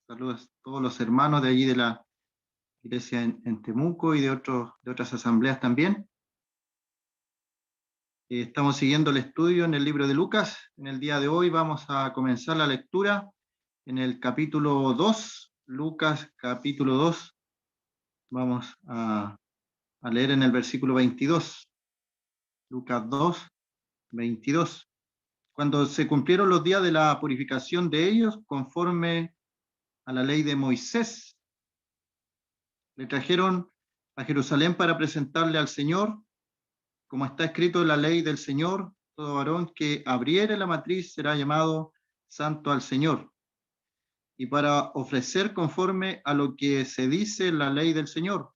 Saludos a todos los hermanos de allí de la iglesia en Temuco y de otras asambleas también. Estamos siguiendo el estudio en el libro de Lucas. En el día de hoy vamos a comenzar la lectura en el capítulo 2, Lucas capítulo 2. Vamos a leer en el versículo 22. Lucas 2, 22. Cuando se cumplieron los días de la purificación de ellos, conforme a la ley de Moisés, le trajeron a Jerusalén para presentarle al Señor, como está escrito en la ley del Señor: todo varón que abriere la matriz será llamado santo al Señor. Y para ofrecer conforme a lo que se dice en la ley del Señor,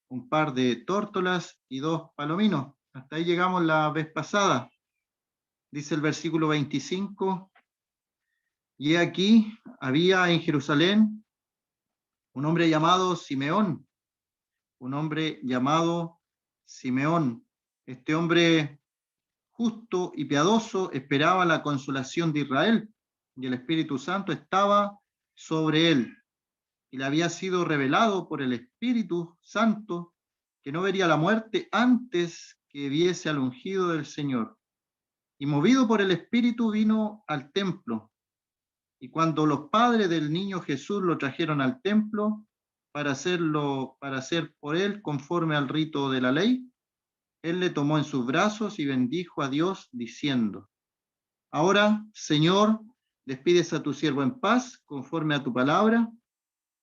un par de tórtolas y 2 palominos. Hasta ahí llegamos la vez pasada. Dice el versículo 25: y aquí había en Jerusalén un hombre llamado Simeón, Este hombre justo y piadoso esperaba la consolación de Israel, y el Espíritu Santo estaba sobre él, y le había sido revelado por el Espíritu Santo que no vería la muerte antes que viese al ungido del Señor. Y movido por el Espíritu vino al templo. Y cuando los padres del niño Jesús lo trajeron al templo para hacer por él conforme al rito de la ley, él le tomó en sus brazos y bendijo a Dios diciendo: ahora, Señor, despides a tu siervo en paz conforme a tu palabra,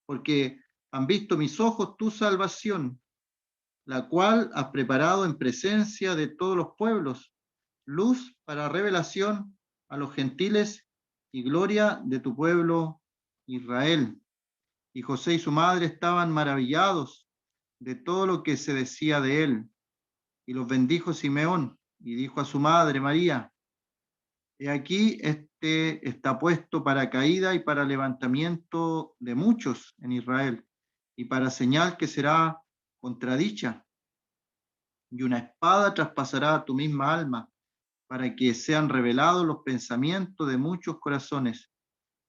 porque han visto mis ojos tu salvación, la cual has preparado en presencia de todos los pueblos, luz para revelación a los gentiles y gloria de tu pueblo Israel. Y José y su madre estaban maravillados de todo lo que se decía de él. Y los bendijo Simeón y dijo a su madre María: he aquí, este está puesto para caída y para levantamiento de muchos en Israel, y para señal que será contradicha. Y una espada traspasará tu misma alma, para que sean revelados los pensamientos de muchos corazones.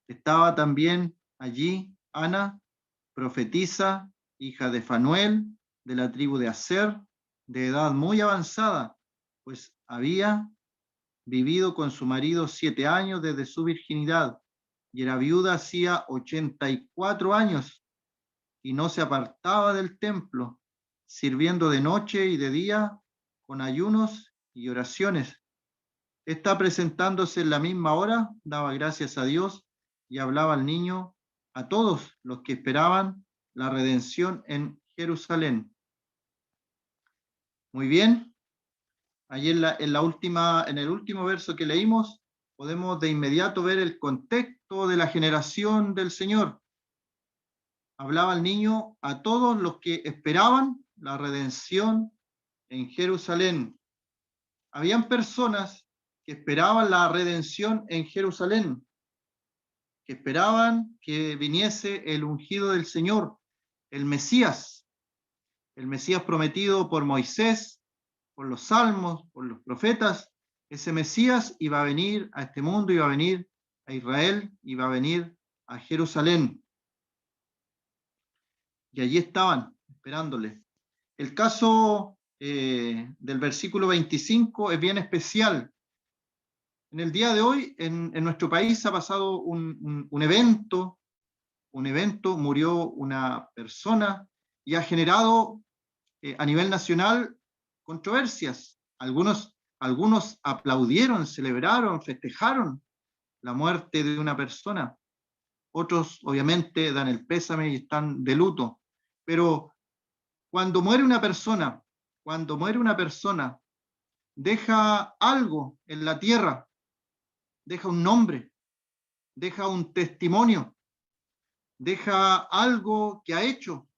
Estaba también allí Ana, profetisa, hija de Fanuel, de la tribu de Aser, de edad muy avanzada, pues había vivido con su marido 7 años desde su virginidad, y era viuda hacía 84 años, y no se apartaba del templo, sirviendo de noche y de día con ayunos y oraciones. Está presentándose en la misma hora, daba gracias a Dios y hablaba al niño a todos los que esperaban la redención en Jerusalén. Muy bien, allí en el último verso que leímos, podemos de inmediato ver el contexto de la generación del Señor. Hablaba el niño a todos los que esperaban la redención en Jerusalén. Habían personas que esperaban la redención en Jerusalén, que esperaban que viniese el ungido del Señor, el Mesías prometido por Moisés, por los salmos, por los profetas. Ese Mesías iba a venir a este mundo, iba a venir a Israel, iba a venir a Jerusalén. Y allí estaban esperándole. El caso del versículo 25 es bien especial. En el día de hoy, en nuestro país ha pasado un evento, murió una persona y ha generado a nivel nacional controversias. Algunos aplaudieron, celebraron, festejaron la muerte de una persona. Otros obviamente dan el pésame y están de luto. Pero cuando muere una persona, deja algo en la tierra, deja un nombre, deja un testimonio, deja algo que ha hecho,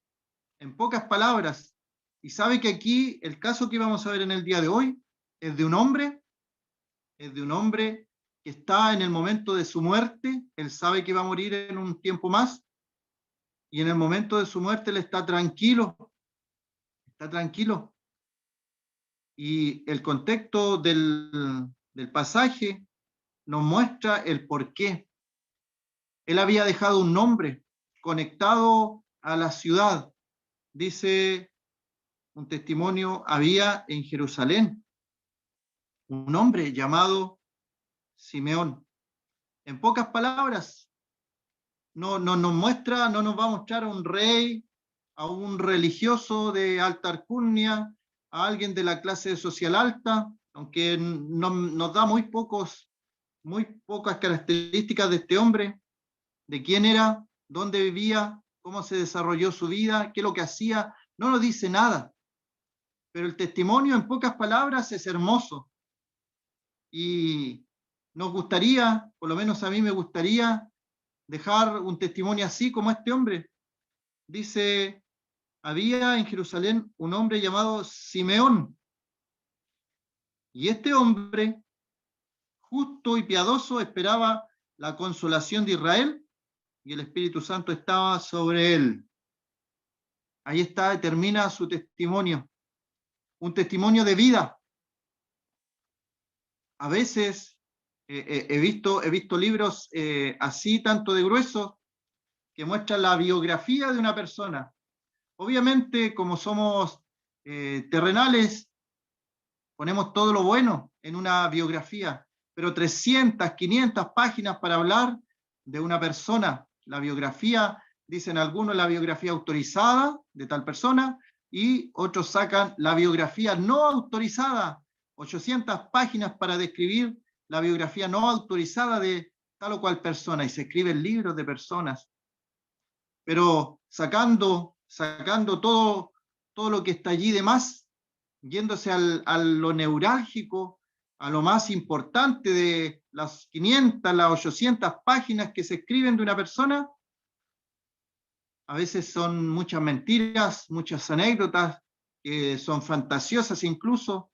en pocas palabras. Y sabe que aquí el caso que vamos a ver en el día de hoy es de un hombre que está en el momento de su muerte. Él sabe que va a morir en un tiempo más, y en el momento de su muerte él está tranquilo. Y el contexto del pasaje nos muestra el por qué. Él había dejado un nombre, conectado a la ciudad. Dice un testimonio, había en Jerusalén un hombre llamado Simeón. En pocas palabras, no nos muestra, no nos va a mostrar a un rey, a un religioso de alta alcurnia, a alguien de la clase social alta, aunque nos da muy pocas características de este hombre, de quién era, dónde vivía, cómo se desarrolló su vida, qué es lo que hacía, no nos dice nada. Pero el testimonio, en pocas palabras, es hermoso. Y nos gustaría, por lo menos a mí me gustaría, dejar un testimonio así como este hombre. Dice, había en Jerusalén un hombre llamado Simeón. Y este hombre, justo y piadoso, esperaba la consolación de Israel y el Espíritu Santo estaba sobre él. Ahí está, termina su testimonio. Un testimonio de vida. A veces he visto libros así, tanto de gruesos, que muestran la biografía de una persona. Obviamente, como somos terrenales, ponemos todo lo bueno en una biografía, pero 300, 500 páginas para hablar de una persona. La biografía, dicen algunos, la biografía autorizada de tal persona, y otros sacan la biografía no autorizada, 800 páginas para describir la biografía no autorizada de tal o cual persona, y se escriben libros de personas. Pero sacando todo lo que está allí de más, yéndose a lo neurálgico, a lo más importante de las 500, las 800 páginas que se escriben de una persona, a veces son muchas mentiras, muchas anécdotas, que son fantasiosas incluso,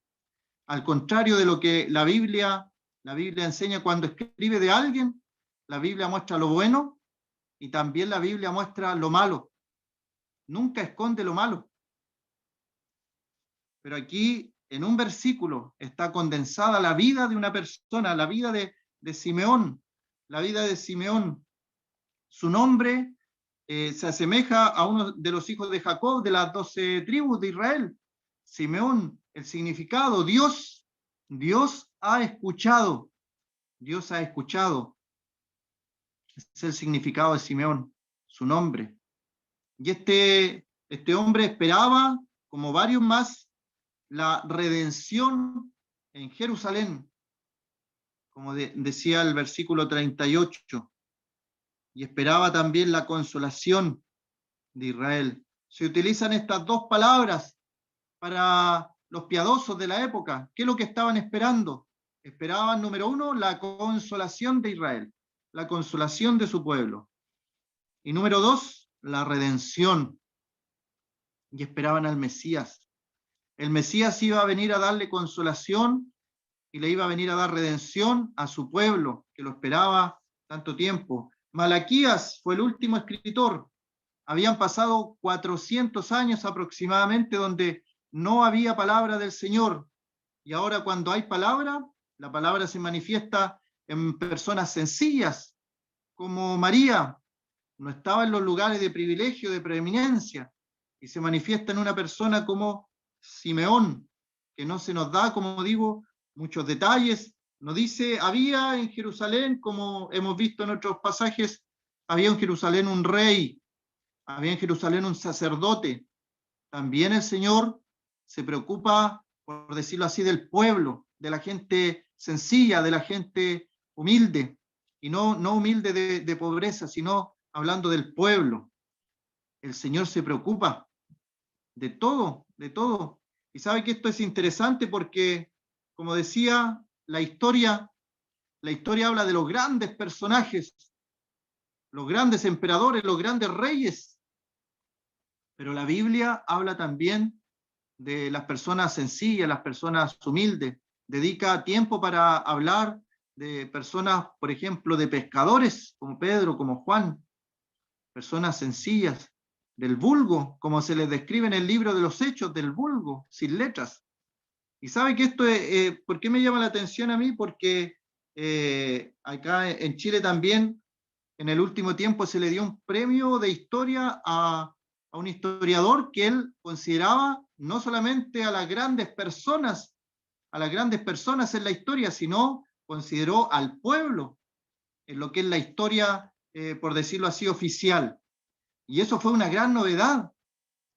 al contrario de lo que la Biblia enseña cuando escribe de alguien. La Biblia muestra lo bueno y también la Biblia muestra lo malo. Nunca esconde lo malo. Pero aquí, en un versículo, está condensada la vida de una persona, la vida de Simeón, la vida de Simeón. Su nombre se asemeja a uno de los hijos de Jacob, de las 12 tribus de Israel. Simeón, el significado, Dios ha escuchado, Dios ha escuchado. Es el significado de Simeón, su nombre. Y este hombre esperaba, como varios más, la redención en Jerusalén, como decía el versículo 38, y esperaba también la consolación de Israel. Se utilizan estas dos palabras para los piadosos de la época. ¿Qué es lo que estaban esperando? Esperaban, número uno, la consolación de Israel, la consolación de su pueblo. Y número dos, la redención. Y esperaban al Mesías. El Mesías iba a venir a darle consolación y le iba a venir a dar redención a su pueblo, que lo esperaba tanto tiempo. Malaquías fue el último escritor. Habían pasado 400 años aproximadamente donde no había palabra del Señor. Y ahora cuando hay palabra, la palabra se manifiesta en personas sencillas, como María. No estaba en los lugares de privilegio, de preeminencia, y se manifiesta en una persona como Simeón, que no se nos da, como digo, muchos detalles. Nos dice, había en Jerusalén, como hemos visto en otros pasajes, había en Jerusalén un rey, había en Jerusalén un sacerdote. También el Señor se preocupa, por decirlo así, del pueblo, de la gente sencilla, de la gente humilde, y no humilde de pobreza, sino hablando del pueblo. El Señor se preocupa de todo, de todo. Y sabe que esto es interesante porque, como decía, la historia habla de los grandes personajes, los grandes emperadores, los grandes reyes, pero la Biblia habla también de las personas sencillas, las personas humildes. Dedica tiempo para hablar de personas, por ejemplo, de pescadores, como Pedro, como Juan, personas sencillas, del vulgo, como se les describe en el libro de los Hechos, del vulgo, sin letras. Y sabe que esto es, ¿por qué me llama la atención a mí? Porque acá en Chile también en el último tiempo se le dio un premio de historia a un historiador que él consideraba no solamente a las grandes personas en la historia, sino consideró al pueblo en lo que es la historia, por decirlo así, oficial. Y eso fue una gran novedad,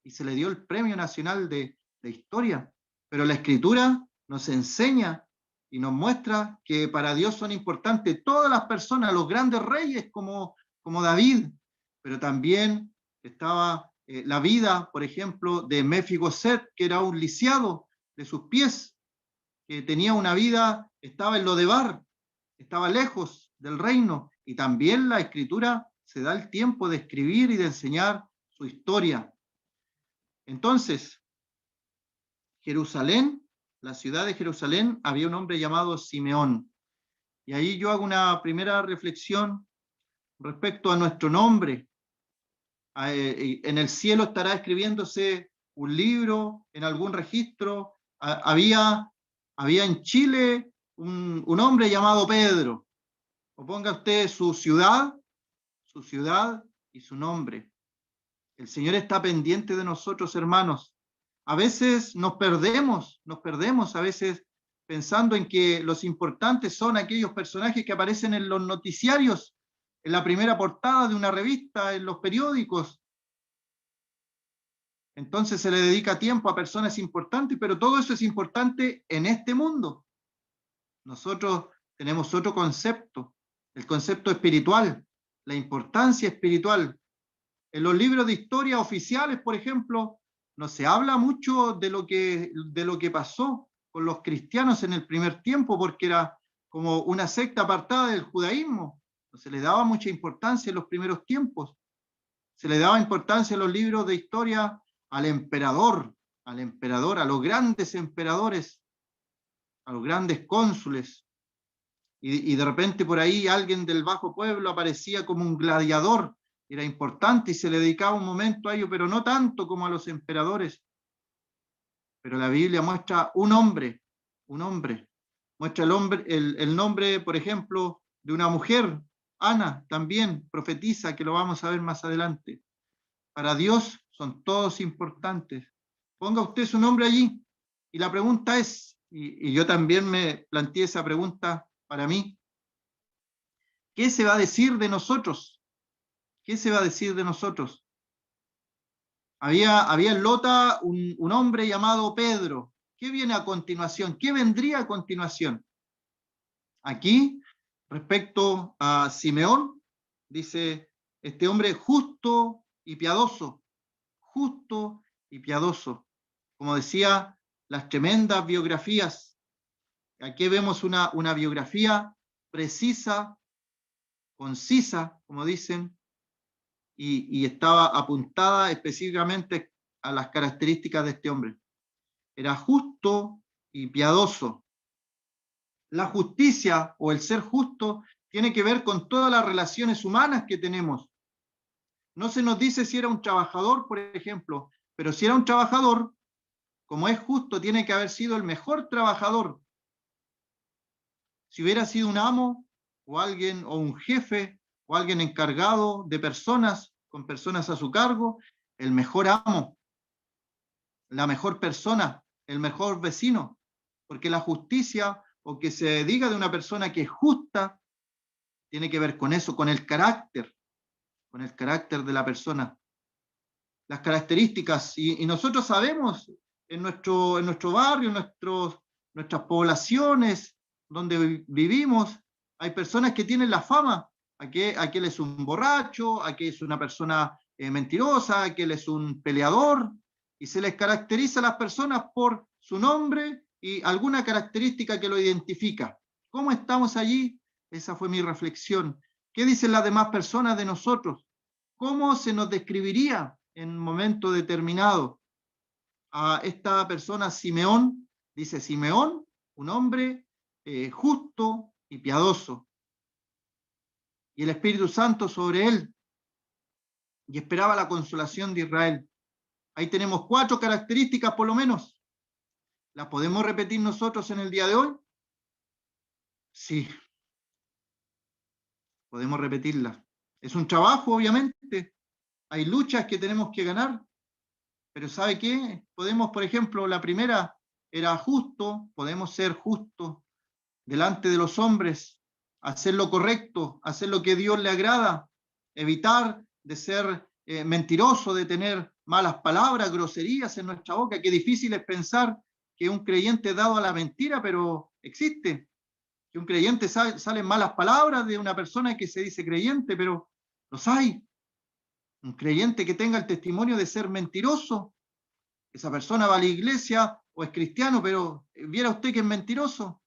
y se le dio el Premio Nacional de Historia. Pero la Escritura nos enseña y nos muestra que para Dios son importantes todas las personas, los grandes reyes como David, pero también estaba la vida, por ejemplo, de Mefiboset, que era un lisiado de sus pies, que tenía una vida, estaba en Lodebar, estaba lejos del reino, y también la Escritura se da el tiempo de escribir y de enseñar su historia. Entonces, Jerusalén, la ciudad de Jerusalén, había un hombre llamado Simeón. Y ahí yo hago una primera reflexión respecto a nuestro nombre. En el cielo estará escribiéndose un libro, en algún registro. Había en Chile un hombre llamado Pedro. O ponga usted su ciudad y su nombre. El Señor está pendiente de nosotros, hermanos. A veces nos perdemos a veces pensando en que los importantes son aquellos personajes que aparecen en los noticiarios, en la primera portada de una revista, en los periódicos. Entonces se le dedica tiempo a personas importantes, pero todo eso es importante en este mundo. Nosotros tenemos otro concepto, el concepto espiritual, la importancia espiritual. En los libros de historia oficiales, por ejemplo, no se habla mucho de lo que pasó con los cristianos en el primer tiempo, porque era como una secta apartada del judaísmo. No se le daba mucha importancia en los primeros tiempos. Se le daba importancia en los libros de historia al emperador, a los grandes emperadores, a los grandes cónsules. Y de repente por ahí alguien del bajo pueblo aparecía como un gladiador. Era importante y se le dedicaba un momento a ello, pero no tanto como a los emperadores. Pero la Biblia muestra un hombre, muestra el nombre, por ejemplo, de una mujer, Ana, también profetiza, que lo vamos a ver más adelante. Para Dios son todos importantes. Ponga usted su nombre allí. Y la pregunta es, y yo también me planteé esa pregunta para mí, ¿qué se va a decir de nosotros? ¿Qué se va a decir de nosotros? Había en Lota un hombre llamado Pedro. ¿Qué viene a continuación? ¿Qué vendría a continuación? Aquí, respecto a Simeón, dice este hombre justo y piadoso, como decía, las tremendas biografías. Aquí vemos una biografía precisa, concisa, como dicen, y estaba apuntada específicamente a las características de este hombre. Era justo y piadoso. La justicia o el ser justo tiene que ver con todas las relaciones humanas que tenemos. No se nos dice si era un trabajador, por ejemplo, pero si era un trabajador, como es justo, tiene que haber sido el mejor trabajador. Si hubiera sido un amo o alguien o un jefe o alguien encargado de personas, con personas a su cargo, el mejor amo, la mejor persona, el mejor vecino, porque la justicia o que se diga de una persona que es justa tiene que ver con eso, con el carácter de la persona, las características. Y nosotros sabemos en nuestro barrio, nuestras poblaciones donde vivimos, hay personas que tienen la fama, aquel es un borracho, aquel es una persona mentirosa, aquel es un peleador, y se les caracteriza a las personas por su nombre y alguna característica que lo identifica. ¿Cómo estamos allí? Esa fue mi reflexión. ¿Qué dicen las demás personas de nosotros? ¿Cómo se nos describiría en un momento determinado a esta persona Simeón? Dice Simeón, un hombre justo y piadoso, y el Espíritu Santo sobre él, y esperaba la consolación de Israel. Ahí tenemos 4 características por lo menos. ¿Las podemos repetir nosotros en el día de hoy? Sí, podemos repetirlas. Es un trabajo, obviamente. Hay luchas que tenemos que ganar, pero ¿sabe qué? Podemos, por ejemplo, la primera era justo, podemos ser justos delante de los hombres, hacer lo correcto, hacer lo que a Dios le agrada, evitar de ser mentiroso, de tener malas palabras, groserías en nuestra boca. Qué difícil es pensar que un creyente es dado a la mentira, pero existe. Que un creyente salen malas palabras de una persona que se dice creyente, pero los hay. Un creyente que tenga el testimonio de ser mentiroso, esa persona va a la iglesia o es cristiano, pero viera usted que es mentiroso.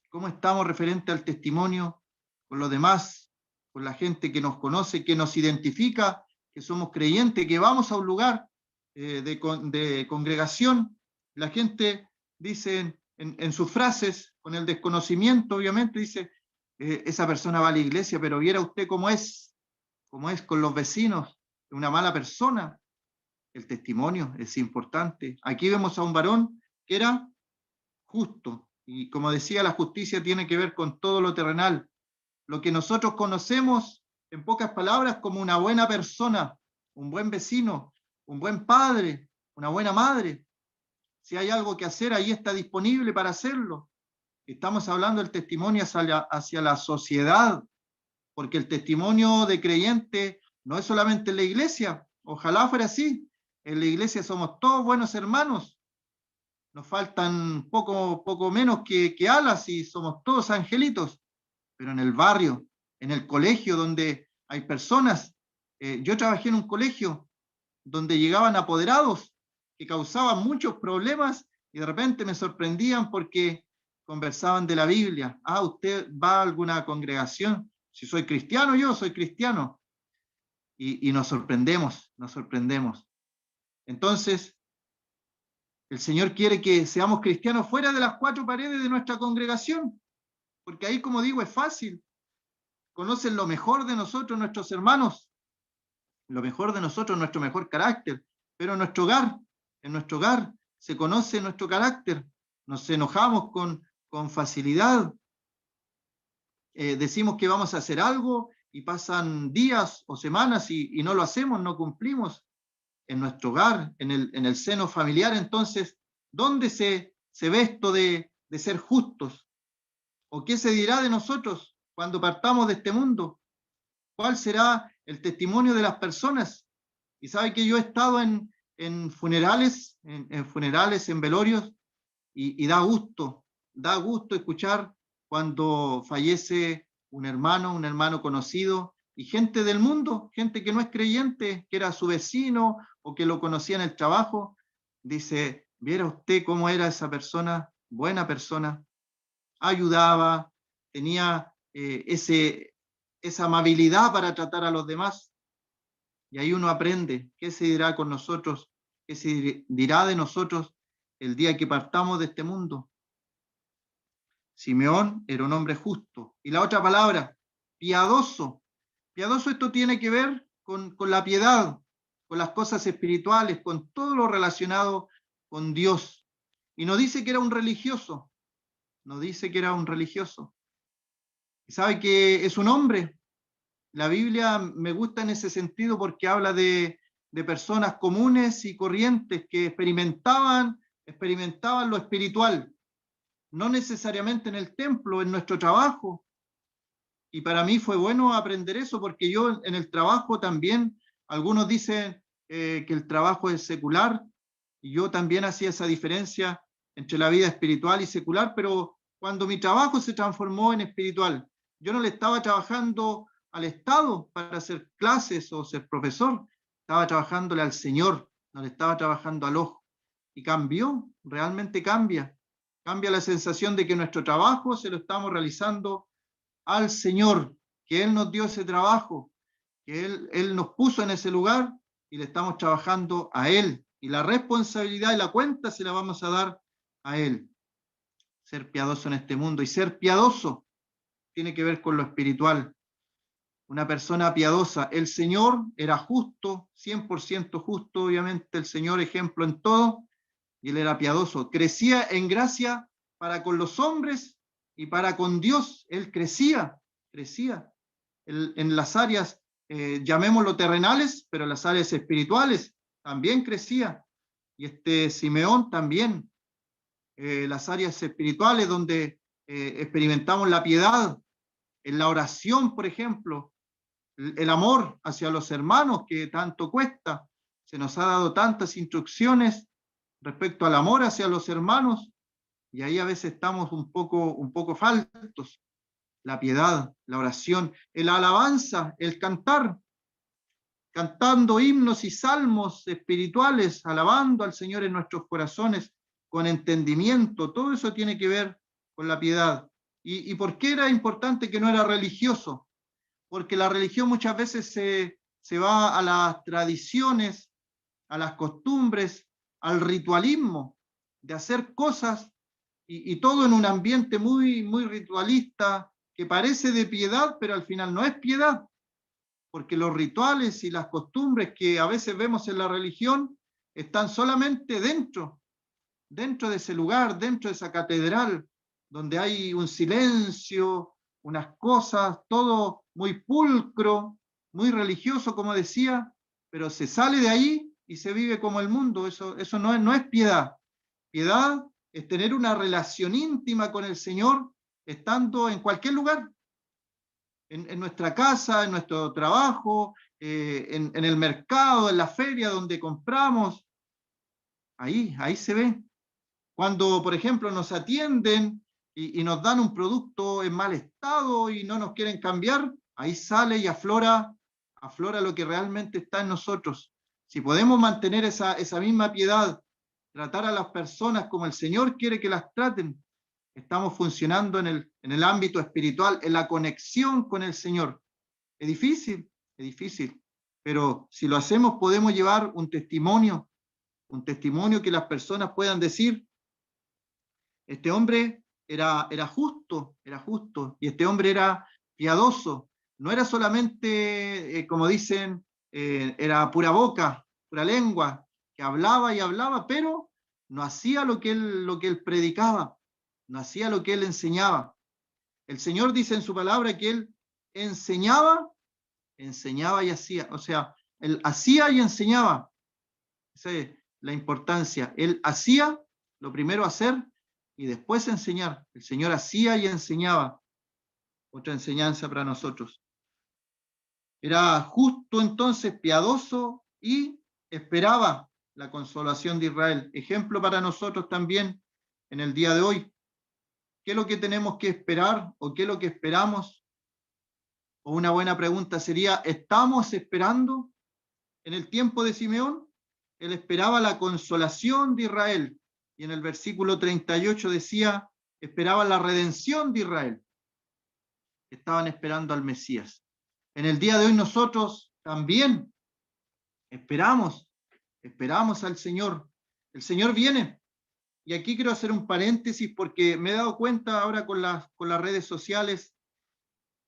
¿Cómo estamos referente al testimonio con los demás, con la gente que nos conoce, que nos identifica, que somos creyentes, que vamos a un lugar de congregación? La gente dice en sus frases, con el desconocimiento, obviamente, dice, esa persona va a la iglesia, pero viera usted cómo es con los vecinos, una mala persona. El testimonio es importante. Aquí vemos a un varón que era justo, y como decía, la justicia tiene que ver con todo lo terrenal, lo que nosotros conocemos, en pocas palabras, como una buena persona, un buen vecino, un buen padre, una buena madre. Si hay algo que hacer, ahí está disponible para hacerlo. Estamos hablando del testimonio hacia la sociedad, porque el testimonio de creyente no es solamente en la iglesia, ojalá fuera así. En la iglesia somos todos buenos hermanos, nos faltan poco menos que alas y somos todos angelitos, pero en el barrio, en el colegio donde hay personas, yo trabajé en un colegio donde llegaban apoderados que causaban muchos problemas y de repente me sorprendían porque conversaban de la Biblia. Ah, ¿usted va a alguna congregación? Si soy cristiano, yo soy cristiano. Y nos sorprendemos, nos sorprendemos. Entonces, el Señor quiere que seamos cristianos fuera de las cuatro paredes de nuestra congregación, porque ahí, como digo, es fácil. Conocen lo mejor de nosotros, nuestros hermanos, lo mejor de nosotros, nuestro mejor carácter, pero en nuestro hogar se conoce nuestro carácter, nos enojamos con facilidad, decimos que vamos a hacer algo y pasan días o semanas y no lo hacemos, no cumplimos. En nuestro hogar, en el seno familiar, entonces, ¿dónde se ve esto de ser justos? ¿O qué se dirá de nosotros cuando partamos de este mundo? ¿Cuál será el testimonio de las personas? Y sabe que yo he estado en funerales, funerales, en velorios, y da gusto escuchar cuando fallece un hermano conocido, y gente del mundo, gente que no es creyente, que era su vecino o que lo conocía en el trabajo, dice, viera usted cómo era esa persona, buena persona, ayudaba, tenía esa amabilidad para tratar a los demás. Y ahí uno aprende qué se dirá con nosotros, qué se dirá de nosotros el día que partamos de este mundo. Simeón era un hombre justo. Y la otra palabra, piadoso. Piadoso, esto tiene que ver con la piedad, con las cosas espirituales, con todo lo relacionado con Dios. Y no dice que era un religioso, no dice que era un religioso. Y sabe que es un hombre. La Biblia me gusta en ese sentido porque habla de personas comunes y corrientes que experimentaban lo espiritual, no necesariamente en el templo, en nuestro trabajo. Y para mí fue bueno aprender eso porque yo en el trabajo también, algunos dicen que el trabajo es secular, y yo también hacía esa diferencia entre la vida espiritual y secular, pero cuando mi trabajo se transformó en espiritual, yo no le estaba trabajando al Estado para hacer clases o ser profesor, estaba trabajándole al Señor, no le estaba trabajando al ojo. Y cambió, realmente cambia. Cambia la sensación de que nuestro trabajo se lo estamos realizando al Señor, que Él nos dio ese trabajo, que Él nos puso en ese lugar y le estamos trabajando a Él. Y la responsabilidad y la cuenta se la vamos a dar a Él. Ser piadoso en este mundo. Y ser piadoso tiene que ver con lo espiritual. Una persona piadosa. El Señor era justo, 100% justo, obviamente el Señor ejemplo en todo, y Él era piadoso. Crecía en gracia para con los hombres y para con Dios. Él crecía. Él en las áreas, llamémoslo terrenales, pero en las áreas espirituales también crecía. Y Simeón también, las áreas espirituales donde experimentamos la piedad, en la oración, por ejemplo, el amor hacia los hermanos que tanto cuesta. Se nos ha dado tantas instrucciones respecto al amor hacia los hermanos, y ahí a veces estamos un poco faltos. La piedad, la oración, la alabanza, el cantar, cantando himnos y salmos espirituales, alabando al Señor en nuestros corazones, con entendimiento, todo eso tiene que ver con la piedad. ¿Y por qué era importante que no era religioso? Porque la religión muchas veces se va a las tradiciones, a las costumbres, al ritualismo, de hacer cosas y todo en un ambiente muy ritualista, que parece de piedad, pero al final no es piedad, porque los rituales y las costumbres que a veces vemos en la religión están solamente dentro de ese lugar, dentro de esa catedral, donde hay un silencio, unas cosas, todo muy pulcro, muy religioso, como decía, pero se sale de ahí y se vive como el mundo. Eso no es piedad. Piedad es tener una relación íntima con el Señor estando en cualquier lugar, en nuestra casa, en nuestro trabajo, en el mercado, en la feria donde compramos. Ahí se ve. Cuando, por ejemplo, nos atienden y nos dan un producto en mal estado y no nos quieren cambiar, ahí sale y aflora lo que realmente está en nosotros. Si podemos mantener esa misma piedad, tratar a las personas como el Señor quiere que las traten, estamos funcionando en el ámbito espiritual, en la conexión con el Señor. Es difícil, pero si lo hacemos podemos llevar un testimonio que las personas puedan decir: este hombre era justo, y este hombre era piadoso. No era solamente, como dicen, era pura boca, pura lengua, que hablaba y hablaba, pero no hacía lo que él predicaba, no hacía lo que él enseñaba. El Señor dice en su palabra que él enseñaba y hacía, o sea, él hacía y enseñaba. Esa es la importancia. Él hacía, lo primero hacer, y después enseñar. El Señor hacía y enseñaba. Otra enseñanza para nosotros. Era justo entonces, piadoso, y esperaba la consolación de Israel. Ejemplo para nosotros también en el día de hoy. ¿Qué es lo que tenemos que esperar o qué es lo que esperamos? O una buena pregunta sería: ¿estamos esperando? En el tiempo de Simeón, él esperaba la consolación de Israel. Y en el versículo 38 decía: esperaba la redención de Israel. Estaban esperando al Mesías. En el día de hoy nosotros también esperamos al Señor. El Señor viene. Y aquí quiero hacer un paréntesis porque me he dado cuenta ahora con las redes sociales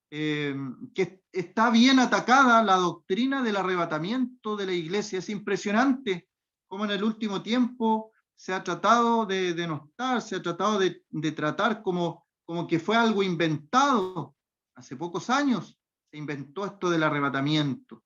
que está bien atacada la doctrina del arrebatamiento de la iglesia. Es impresionante cómo en el último tiempo se ha tratado de denostar, se ha tratado de tratar como que fue algo inventado. Hace pocos años se inventó esto del arrebatamiento.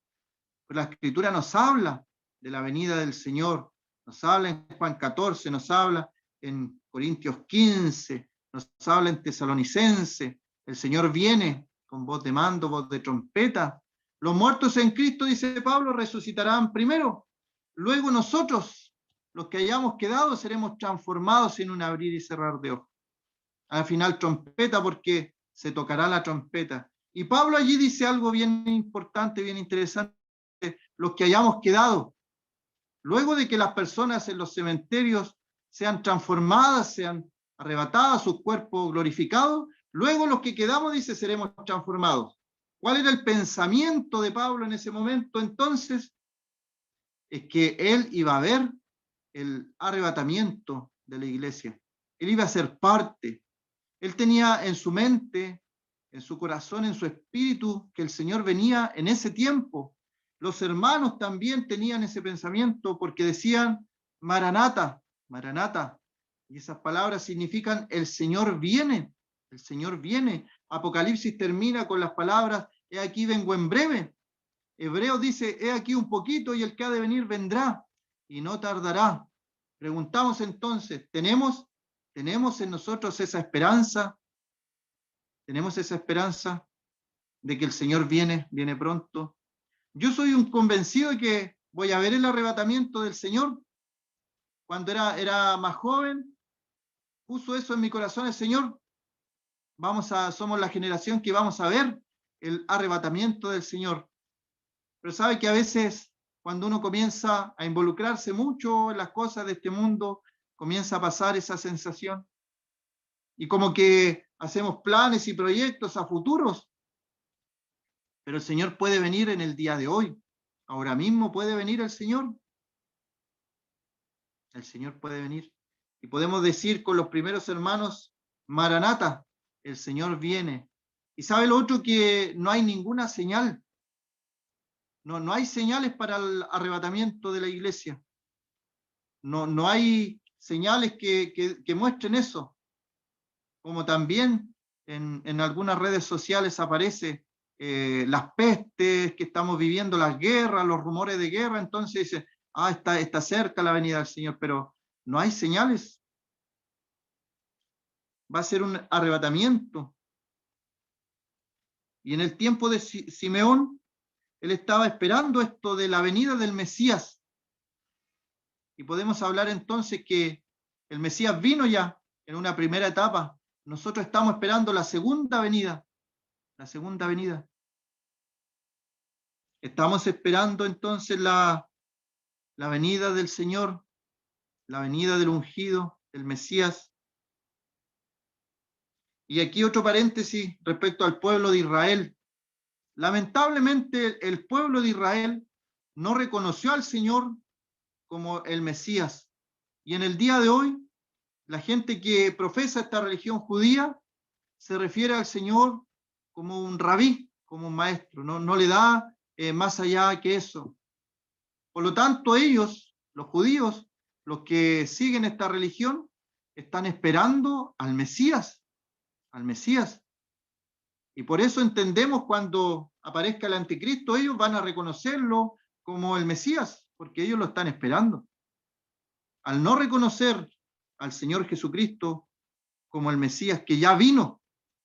Pero la Escritura nos habla de la venida del Señor, nos habla en Juan 14, nos habla en Corintios 15, nos habla en Tesalonicense. El Señor viene con voz de mando, voz de trompeta. Los muertos en Cristo, dice Pablo, resucitarán primero. Luego nosotros, los que hayamos quedado, seremos transformados en un abrir y cerrar de ojos. Al final trompeta, porque se tocará la trompeta. Y Pablo allí dice algo bien importante, bien interesante: los que hayamos quedado. Luego de que las personas en los cementerios sean transformadas, sean arrebatadas, sus cuerpos glorificados, luego los que quedamos, dice, seremos transformados. ¿Cuál era el pensamiento de Pablo en ese momento? Entonces, es que él iba a ver el arrebatamiento de la iglesia. Él iba a ser parte. Él tenía en su mente, en su corazón, en su espíritu, que el Señor venía en ese tiempo. Los hermanos también tenían ese pensamiento porque decían: Maranata, Maranata. Y esas palabras significan: el Señor viene, el Señor viene. Apocalipsis termina con las palabras: he aquí vengo en breve. Hebreos dice, he aquí un poquito y el que ha de venir vendrá y no tardará. Preguntamos entonces, ¿tenemos en nosotros esa esperanza? ¿Tenemos esa esperanza de que el Señor viene pronto? Yo soy un convencido de que voy a ver el arrebatamiento del Señor. Cuando era más joven, puso eso en mi corazón el Señor. Somos la generación que vamos a ver el arrebatamiento del Señor. Pero sabe que a veces cuando uno comienza a involucrarse mucho en las cosas de este mundo, comienza a pasar esa sensación. Y como que hacemos planes y proyectos a futuros. Pero el Señor puede venir en el día de hoy. Ahora mismo puede venir el Señor. El Señor puede venir. Y podemos decir con los primeros hermanos, Maranata, el Señor viene. Y sabe lo otro, que no hay ninguna señal. No hay señales para el arrebatamiento de la iglesia. No hay señales que muestren eso. Como también en algunas redes sociales aparece las pestes que estamos viviendo, las guerras, los rumores de guerra. Entonces dice, está cerca la venida del Señor, pero no hay señales. Va a ser un arrebatamiento. Y en el tiempo de Simeón, él estaba esperando esto de la venida del Mesías. Y podemos hablar entonces que el Mesías vino ya en una primera etapa. Nosotros estamos esperando la segunda venida. La segunda venida. Estamos esperando entonces la venida del Señor, la venida del ungido, del Mesías. Y aquí otro paréntesis respecto al pueblo de Israel. Lamentablemente el pueblo de Israel no reconoció al Señor como el Mesías. Y en el día de hoy, la gente que profesa esta religión judía se refiere al Señor como un rabí, como un maestro, no le da más allá que eso. Por lo tanto, ellos, los judíos, los que siguen esta religión, están esperando al Mesías, al Mesías. Y por eso entendemos cuando aparezca el anticristo, ellos van a reconocerlo como el Mesías, porque ellos lo están esperando. Al no reconocer al Señor Jesucristo como el Mesías que ya vino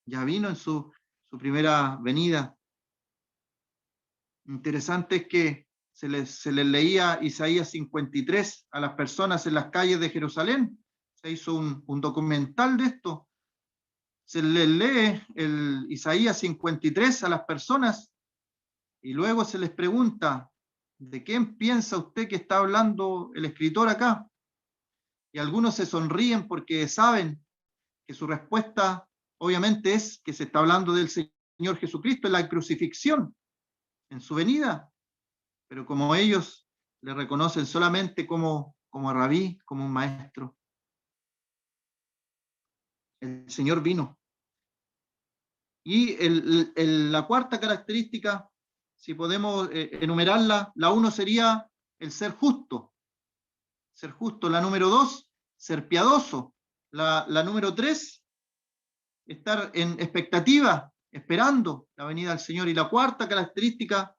en su primera venida. Interesante es que se les leía Isaías 53 a las personas en las calles de Jerusalén. Se hizo un documental de esto. Se les lee el Isaías 53 a las personas y luego se les pregunta, ¿de quién piensa usted que está hablando el escritor acá? Y algunos se sonríen porque saben que su respuesta obviamente es que se está hablando del Señor Jesucristo en la crucifixión, en su venida. Pero como ellos le reconocen solamente como rabí, como un maestro, el Señor vino. Y la cuarta característica, si podemos enumerarla, la 1 sería el ser justo. Ser justo. La número 2, ser piadoso. La número 3, estar en expectativa, esperando la venida del Señor. Y la cuarta característica,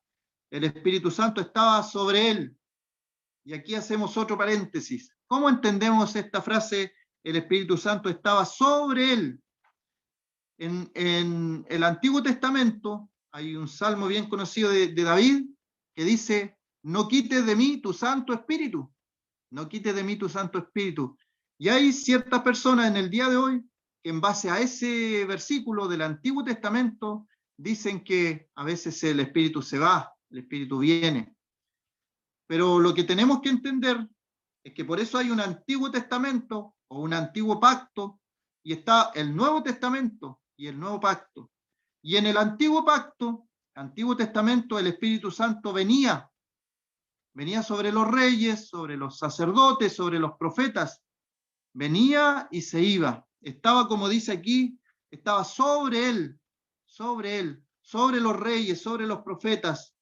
el Espíritu Santo estaba sobre él. Y aquí hacemos otro paréntesis. ¿Cómo entendemos esta frase? El Espíritu Santo estaba sobre él. En el Antiguo Testamento hay un salmo bien conocido de David que dice, no quites de mí tu Santo Espíritu, no quites de mí tu Santo Espíritu. Y hay ciertas personas en el día de hoy que en base a ese versículo del Antiguo Testamento dicen que a veces el Espíritu se va, el Espíritu viene. Pero lo que tenemos que entender es que por eso hay un Antiguo Testamento o un Antiguo Pacto y está el Nuevo Testamento y el Nuevo Pacto. Y en el Antiguo Pacto, Antiguo Testamento, el Espíritu Santo venía sobre los reyes, sobre los sacerdotes, sobre los profetas. Venía y se iba. Estaba, como dice aquí, estaba sobre él, sobre los reyes, sobre los profetas.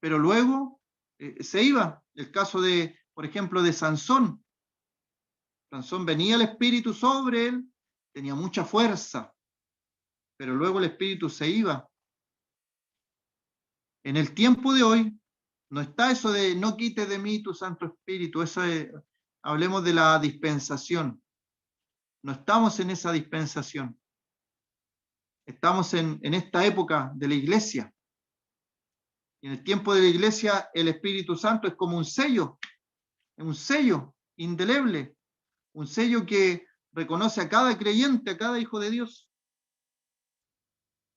Pero luego se iba. El caso de, por ejemplo, de Sansón. Sansón venía el Espíritu sobre él, tenía mucha fuerza, pero luego el Espíritu se iba. En el tiempo de hoy no está eso de no quites de mí tu Santo Espíritu, eso es, hablemos de la dispensación. No estamos en esa dispensación. Estamos en esta época de la iglesia. Y en el tiempo de la iglesia el Espíritu Santo es como un sello indeleble, un sello que reconoce a cada creyente, a cada hijo de Dios.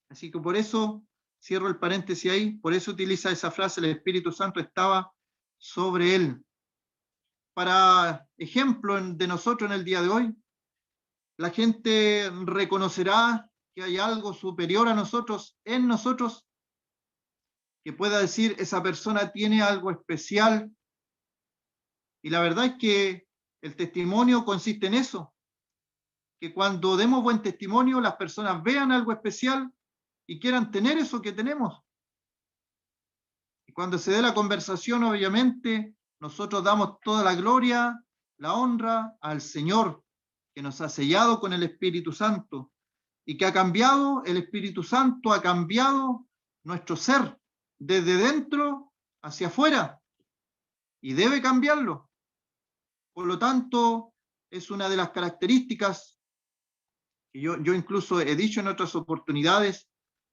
Así que por eso, cierro el paréntesis ahí, por eso utiliza esa frase, el Espíritu Santo estaba sobre él. Para ejemplo de nosotros en el día de hoy, la gente reconocerá que hay algo superior a nosotros, en nosotros, que pueda decir, esa persona tiene algo especial. Y la verdad es que el testimonio consiste en eso, que cuando demos buen testimonio, las personas vean algo especial y quieran tener eso que tenemos. Y cuando se dé la conversación, obviamente, nosotros damos toda la gloria, la honra al Señor, que nos ha sellado con el Espíritu Santo y que ha cambiado, el Espíritu Santo ha cambiado nuestro ser desde dentro hacia afuera y debe cambiarlo. Por lo tanto, es una de las características que yo incluso he dicho en otras oportunidades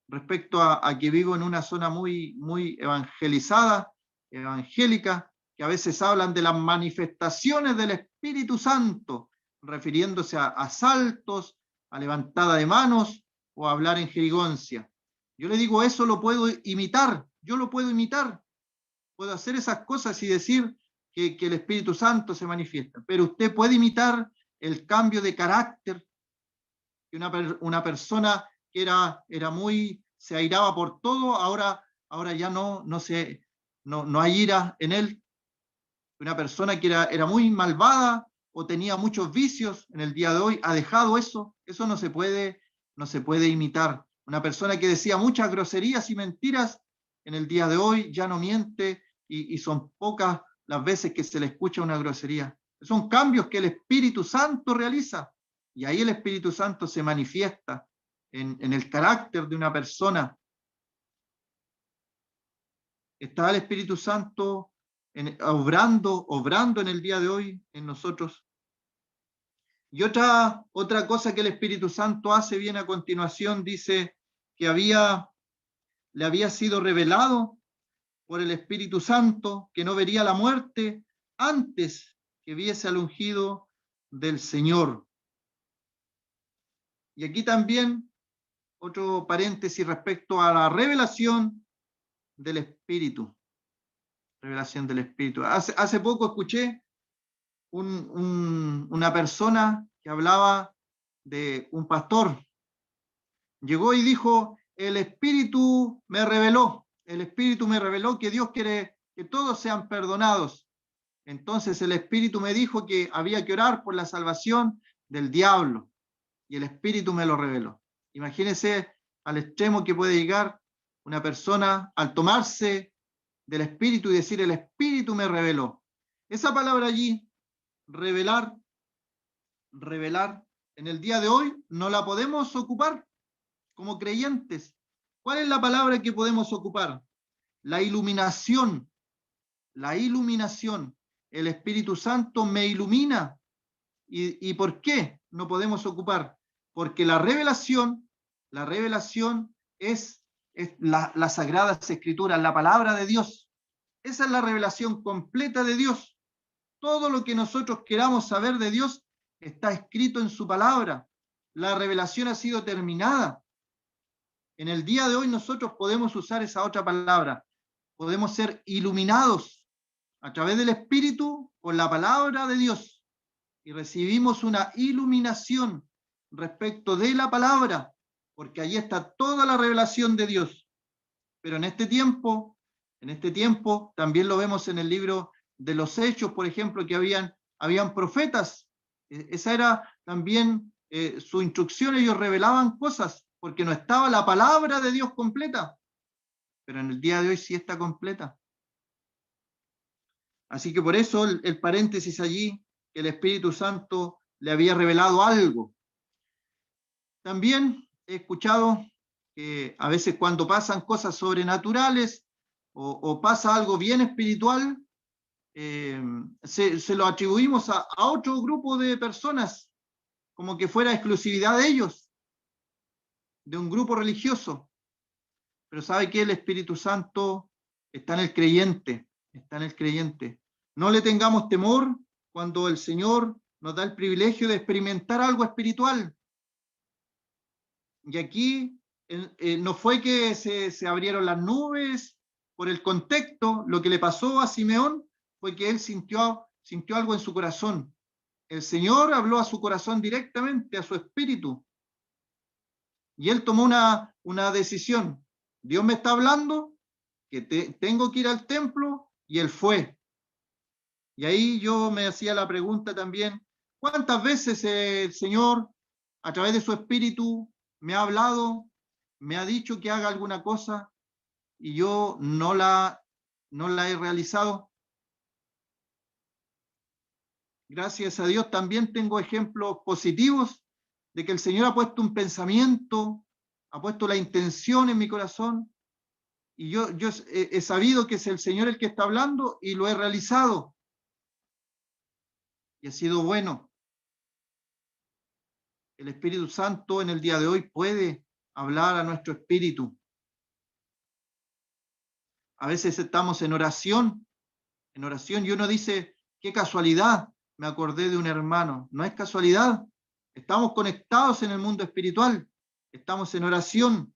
respecto a que vivo en una zona muy, muy evangelizada, evangélica, que a veces hablan de las manifestaciones del Espíritu Santo, refiriéndose a saltos, a levantada de manos o a hablar en jerigoncia. Yo le digo, eso lo puedo imitar, yo lo puedo imitar, puedo hacer esas cosas y decir que el Espíritu Santo se manifiesta, pero usted puede imitar el cambio de carácter que una persona que era muy, se airaba por todo, ahora ya no hay ira en él. Una persona que era muy malvada o tenía muchos vicios en el día de hoy, ha dejado eso no se puede imitar. Una persona que decía muchas groserías y mentiras, en el día de hoy ya no miente y son pocas las veces que se le escucha una grosería. Son cambios que el Espíritu Santo realiza. Y ahí el Espíritu Santo se manifiesta en el carácter de una persona. Está el Espíritu Santo obrando en el día de hoy en nosotros. Y otra cosa que el Espíritu Santo hace bien a continuación, dice que le había sido revelado por el Espíritu Santo que no vería la muerte antes que viese al ungido del Señor. Y aquí también otro paréntesis respecto a la revelación del Espíritu. Revelación del Espíritu. Hace poco escuché una persona que hablaba de un pastor. Llegó y dijo, el Espíritu me reveló que Dios quiere que todos sean perdonados. Entonces el Espíritu me dijo que había que orar por la salvación del diablo. Y el Espíritu me lo reveló. Imagínense al extremo que puede llegar una persona al tomarse del Espíritu y decir, el Espíritu me reveló. Esa palabra allí, revelar, en el día de hoy no la podemos ocupar como creyentes. ¿Cuál es la palabra que podemos ocupar? La iluminación. La iluminación. El Espíritu Santo me ilumina. ¿Y por qué no podemos ocupar? Porque la revelación es la Sagradas Escrituras, la palabra de Dios. Esa es la revelación completa de Dios. Todo lo que nosotros queramos saber de Dios está escrito en su palabra. La revelación ha sido terminada. En el día de hoy nosotros podemos usar esa otra palabra. Podemos ser iluminados a través del Espíritu con la palabra de Dios. Y recibimos una iluminación respecto de la palabra, porque allí está toda la revelación de Dios. Pero en este tiempo también lo vemos en el libro de los Hechos, por ejemplo, que habían profetas. Esa era también su instrucción, ellos revelaban cosas, porque no estaba la palabra de Dios completa. Pero en el día de hoy sí está completa. Así que por eso el paréntesis allí, que el Espíritu Santo le había revelado algo. También he escuchado que a veces cuando pasan cosas sobrenaturales o pasa algo bien espiritual, se lo atribuimos a otro grupo de personas, como que fuera exclusividad de ellos, de un grupo religioso. Pero ¿sabe qué? El Espíritu Santo está en el creyente, está en el creyente. No le tengamos temor cuando el Señor nos da el privilegio de experimentar algo espiritual. Y aquí no fue que se abrieron las nubes por el contexto. Lo que le pasó a Simeón fue que él sintió algo en su corazón. El Señor habló a su corazón directamente, a su espíritu. Y él tomó una decisión. Dios me está hablando que tengo que ir al templo, y él fue. Y ahí yo me hacía la pregunta también, ¿cuántas veces el Señor, a través de su espíritu, me ha hablado, me ha dicho que haga alguna cosa y yo no la he realizado? Gracias a Dios también tengo ejemplos positivos de que el Señor ha puesto un pensamiento, ha puesto la intención en mi corazón, y yo he sabido que es el Señor el que está hablando y lo he realizado. Y ha sido bueno. El Espíritu Santo en el día de hoy puede hablar a nuestro espíritu. A veces estamos en oración, y uno dice, qué casualidad, me acordé de un hermano. No es casualidad. Estamos conectados en el mundo espiritual, estamos en oración,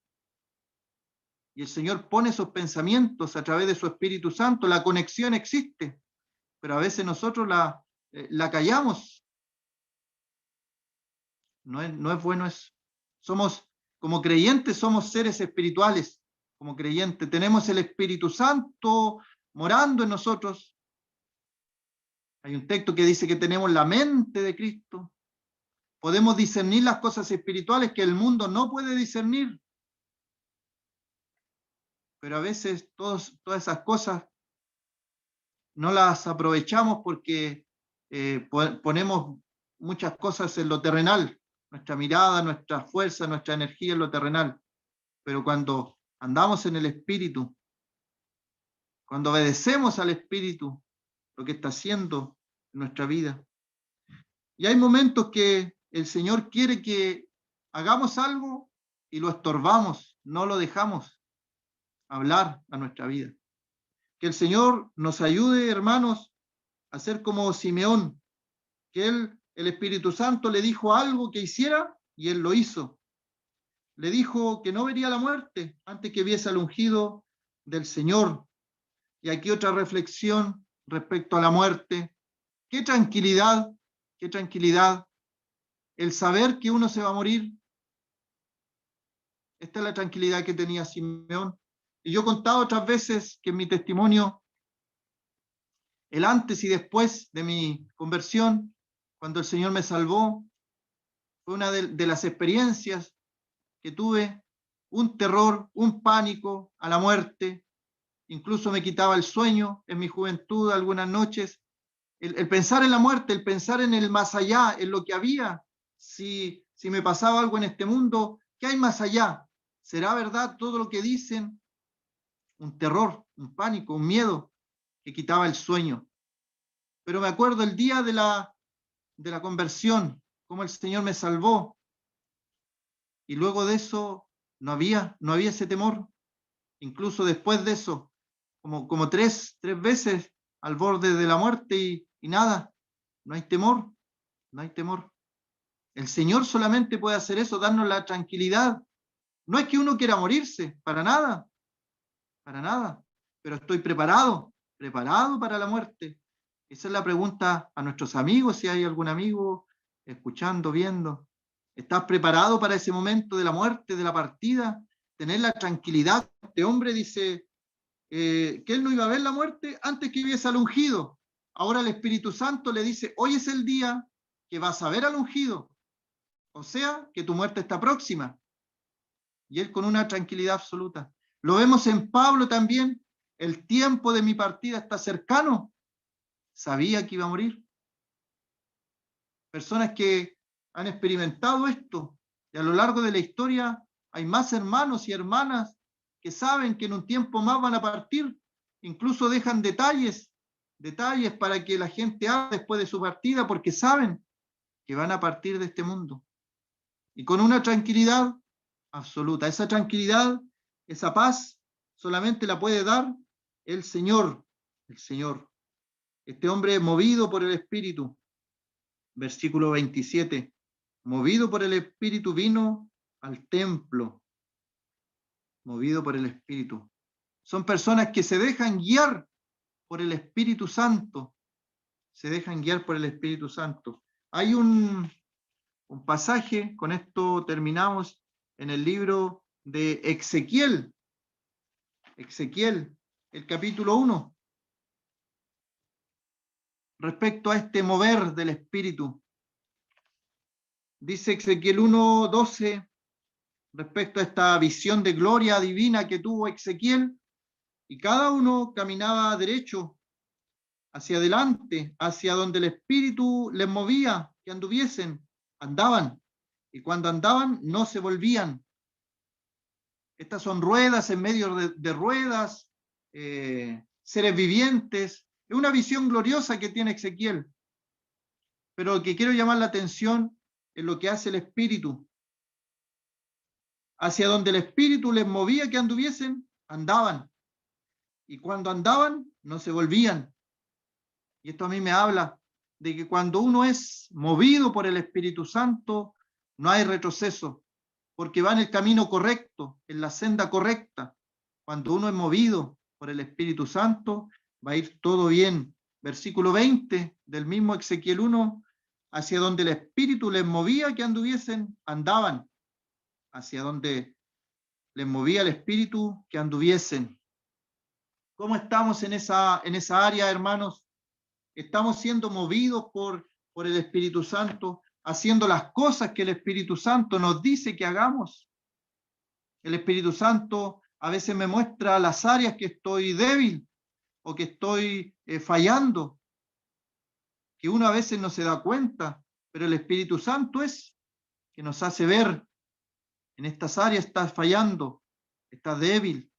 y el Señor pone esos pensamientos a través de su Espíritu Santo. La conexión existe, pero a veces nosotros la callamos. No es bueno eso. Como creyentes, somos seres espirituales. Como creyentes, tenemos el Espíritu Santo morando en nosotros. Hay un texto que dice que tenemos la mente de Cristo. Podemos discernir las cosas espirituales que el mundo no puede discernir. Pero a veces todas esas cosas no las aprovechamos porque ponemos muchas cosas en lo terrenal. Nuestra mirada, nuestra fuerza, nuestra energía en lo terrenal. Pero cuando andamos en el Espíritu, cuando obedecemos al Espíritu, lo que está haciendo en nuestra vida. Y hay momentos que el Señor quiere que hagamos algo y lo estorbamos, no lo dejamos hablar a nuestra vida. Que el Señor nos ayude, hermanos, a ser como Simeón, que el Espíritu Santo le dijo algo que hiciera y él lo hizo. Le dijo que no vería la muerte antes que viese al ungido del Señor. Y aquí otra reflexión respecto a la muerte. Qué tranquilidad el saber que uno se va a morir. Esta es la tranquilidad que tenía Simeón. Y yo he contado otras veces que en mi testimonio, el antes y después de mi conversión, cuando el Señor me salvó, fue una de las experiencias que tuve, un terror, un pánico a la muerte. Incluso me quitaba el sueño en mi juventud algunas noches. El pensar en la muerte, el pensar en el más allá, en lo que había, si me pasaba algo en este mundo, ¿qué hay más allá? ¿Será verdad todo lo que dicen? Un terror, un pánico, un miedo que quitaba el sueño. Pero me acuerdo el día de la conversión, cómo el Señor me salvó, y luego de eso no había ese temor. Incluso después de eso, como tres veces al borde de la muerte, y nada, no hay temor, no hay temor. El Señor solamente puede hacer eso, darnos la tranquilidad. No es que uno quiera morirse, para nada, pero estoy preparado para la muerte. Esa es la pregunta a nuestros amigos, si hay algún amigo escuchando, viendo. ¿Estás preparado para ese momento de la muerte, de la partida? Tener la tranquilidad. Este hombre dice que él no iba a ver la muerte antes que hubiese al ungido. Ahora el Espíritu Santo le dice, hoy es el día que vas a ver al ungido. O sea, que tu muerte está próxima. Y él con una tranquilidad absoluta. Lo vemos en Pablo también. El tiempo de mi partida está cercano. Sabía que iba a morir. Personas que han experimentado esto, Y a lo largo de la historia hay más hermanos y hermanas que saben que en un tiempo más van a partir, incluso dejan detalles para que la gente haga después de su partida, porque saben que van a partir de este mundo. Y con una tranquilidad absoluta. Esa tranquilidad, esa paz, solamente la puede dar el Señor. El Señor. Este hombre movido por el Espíritu. Versículo 27. Movido por el Espíritu vino al templo. Movido por el Espíritu. Son personas que se dejan guiar por el Espíritu Santo. Se dejan guiar por el Espíritu Santo. Hay un pasaje, con esto terminamos, en el libro de Ezequiel. Ezequiel, el capítulo 1. Respecto a este mover del Espíritu. Dice Ezequiel 1:12, respecto a esta visión de gloria divina que tuvo Ezequiel, y cada uno caminaba derecho, hacia adelante, hacia donde el Espíritu les movía, que anduviesen, andaban, y cuando andaban no se volvían. Estas son ruedas en medio de ruedas, seres vivientes. Es una visión gloriosa que tiene Ezequiel. Pero lo que quiero llamar la atención es lo que hace el Espíritu. Hacia donde el Espíritu les movía que anduviesen, andaban. Y cuando andaban, no se volvían. Y esto a mí me habla de que cuando uno es movido por el Espíritu Santo, no hay retroceso, porque va en el camino correcto, en la senda correcta. Cuando uno es movido por el Espíritu Santo, va a ir todo bien. Versículo 20 del mismo Ezequiel 1, hacia donde el Espíritu les movía que anduviesen, andaban. Hacia donde les movía el Espíritu que anduviesen. ¿Cómo estamos en esa área, hermanos? ¿Estamos siendo movidos por el Espíritu Santo, haciendo las cosas que el Espíritu Santo nos dice que hagamos? El Espíritu Santo a veces me muestra las áreas que estoy débil o que estoy fallando, que uno a veces no se da cuenta, pero el Espíritu Santo es que nos hace ver: en estas áreas estás fallando, estás débil.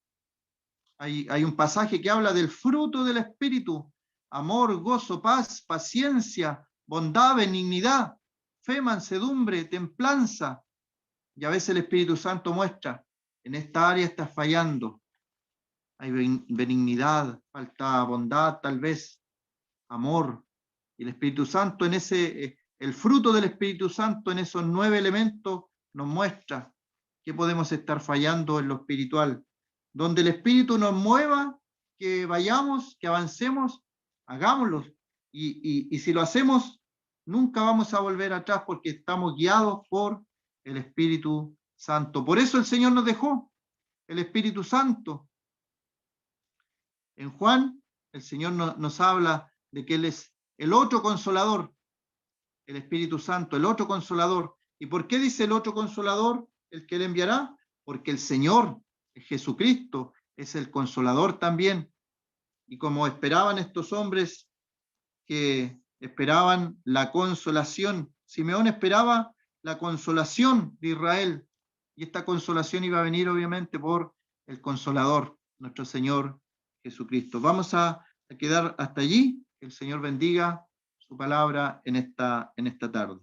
Hay un pasaje que habla del fruto del Espíritu: amor, gozo, paz, paciencia, bondad, benignidad, fe, mansedumbre, templanza. Y a veces el Espíritu Santo muestra: en esta área estás fallando. Hay benignidad, falta bondad, tal vez, amor. Y el Espíritu Santo en el fruto del Espíritu Santo en esos 9 elementos nos muestra que podemos estar fallando en lo espiritual. Donde el Espíritu nos mueva, que vayamos, que avancemos, hagámoslo. Y si lo hacemos, nunca vamos a volver atrás, porque estamos guiados por el Espíritu Santo. Por eso el Señor nos dejó el Espíritu Santo. En Juan, el Señor nos habla de que Él es el otro consolador, el Espíritu Santo, el otro consolador. ¿Y por qué dice el otro consolador, el que Él enviará? Porque el Señor, Jesucristo, es el consolador también. Y como esperaban estos hombres que esperaban la consolación, Simeón esperaba la consolación de Israel, y esta consolación iba a venir obviamente por el consolador, nuestro Señor Jesucristo. Vamos a quedar hasta allí. Que el Señor bendiga su palabra en esta tarde.